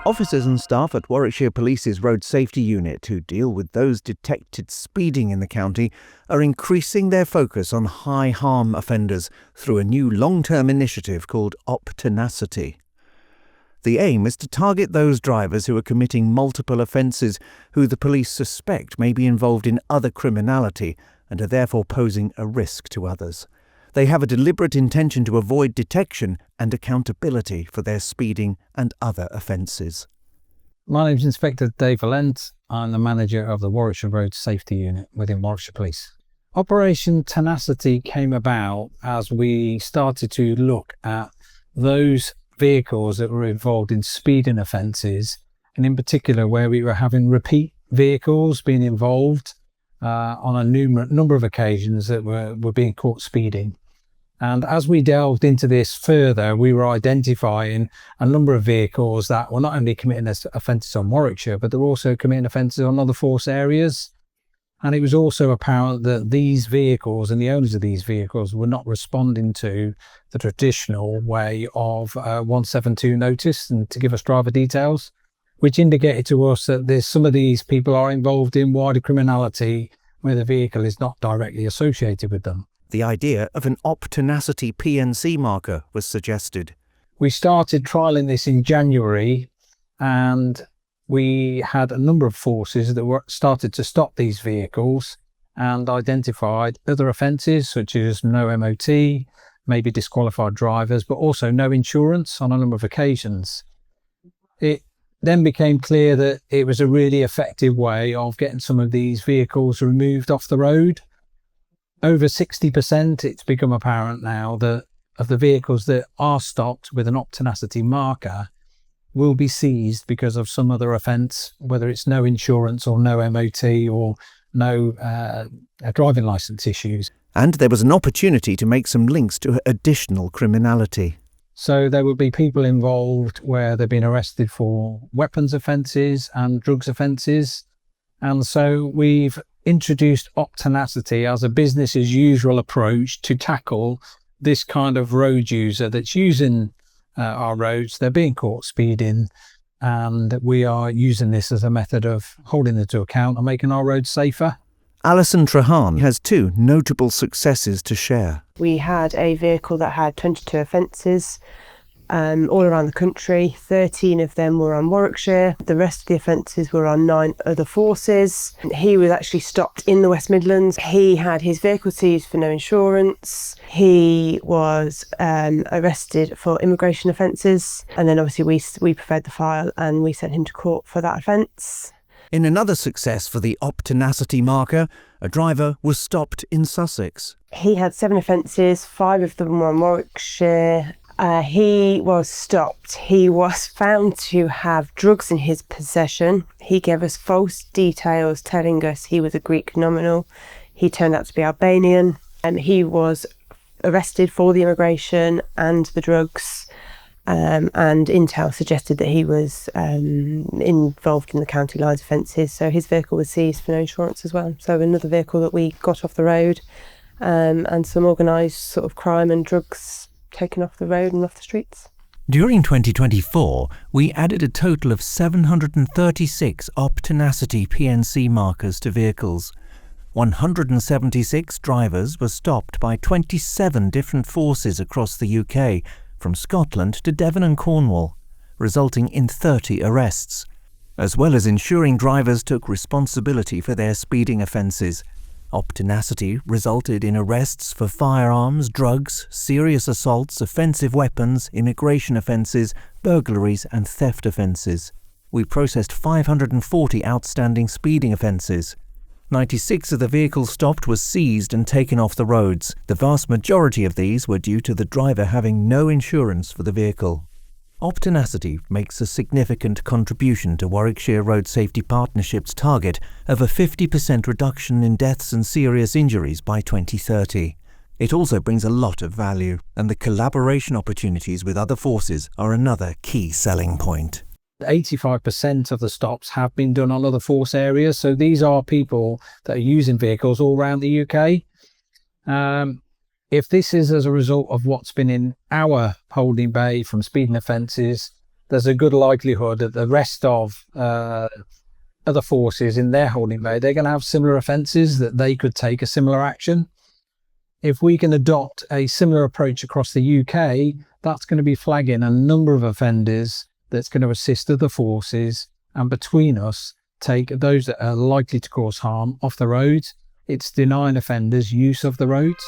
Officers and staff at Warwickshire Police's Road Safety Unit who deal with those detected speeding in the county are increasing their focus on high-harm offenders through a new long-term initiative called Op Tenacity. The aim is to target those drivers who are committing multiple offences who the police suspect may be involved in other criminality and are therefore posing a risk to others. They have a deliberate intention to avoid detection and accountability for their speeding and other offences. My name is Inspector Dave Valent. I'm the manager of the Warwickshire Road Safety Unit within Warwickshire Police. Operation Tenacity came about as we started to look at those vehicles that were involved in speeding offences, and in particular where we were having repeat vehicles being involved on a number of occasions that were being caught speeding. And as we delved into this further, we were identifying a number of vehicles that were not only committing offences on Warwickshire, but they were also committing offences on other force areas. And it was also apparent that these vehicles and the owners of these vehicles were not responding to the traditional way of 172 notice and to give us driver details, which indicated to us that some of these people are involved in wider criminality where the vehicle is not directly associated with them. The idea of an Op Tenacity PNC marker was suggested. We started trialling this in January, and we had a number of forces that started to stop these vehicles and identified other offences such as no MOT, maybe disqualified drivers, but also no insurance on a number of occasions. It then became clear that it was a really effective way of getting some of these vehicles removed off the road. Over 60%, it's become apparent now that of the vehicles that are stopped with an Op Tenacity marker will be seized because of some other offence, whether it's no insurance or no MOT or no driving licence issues. And there was an opportunity to make some links to additional criminality. So there will be people involved where they've been arrested for weapons offences and drugs offences. And so we've introduced Op Tenacity as a business as usual approach to tackle this kind of road user that's using our roads. They're being caught speeding, and we are using this as a method of holding them to account and making our roads safer. Alison Trahan has two notable successes to share. We had a vehicle that had 22 offences all around the country. 13 of them were on Warwickshire. The rest of the offences were on 9 other forces. He was actually stopped in the West Midlands. He had his vehicle seized for no insurance. He was arrested for immigration offences. And then obviously we prepared the file and we sent him to court for that offence. In another success for the Op Tenacity marker, a driver was stopped in Sussex. He had 7 offences, 5 of them were on Warwickshire. He was stopped. He was found to have drugs in his possession. He gave us false details telling us he was a Greek nominal. He turned out to be Albanian, and he was arrested for the immigration and the drugs. And intel suggested that he was involved in the county lines offences, so his vehicle was seized for no insurance as well. So another vehicle that we got off the road, and some organised sort of crime and drugs taken off the road and off the streets. During 2024, we added a total of 736 Op Tenacity PNC markers to vehicles. 176 drivers were stopped by 27 different forces across the UK, from Scotland to Devon and Cornwall, resulting in 30 arrests, as well as ensuring drivers took responsibility for their speeding offences. Op Tenacity resulted in arrests for firearms, drugs, serious assaults, offensive weapons, immigration offences, burglaries and theft offences. We processed 540 outstanding speeding offences. 96 of the vehicles stopped were seized and taken off the roads. The vast majority of these were due to the driver having no insurance for the vehicle. Op Tenacity makes a significant contribution to Warwickshire Road Safety Partnership's target of a 50% reduction in deaths and serious injuries by 2030. It also brings a lot of value, and the collaboration opportunities with other forces are another key selling point. 85% of the stops have been done on other force areas, so these are people that are using vehicles all around the UK. If this is as a result of what's been in our holding bay from speeding offences, there's a good likelihood that the rest of other forces in their holding bay, they're going to have similar offences, that they could take a similar action. If we can adopt a similar approach across the UK, that's going to be flagging a number of offenders that's going to assist other forces, and between us, take those that are likely to cause harm off the road. It's denying offenders use of the roads.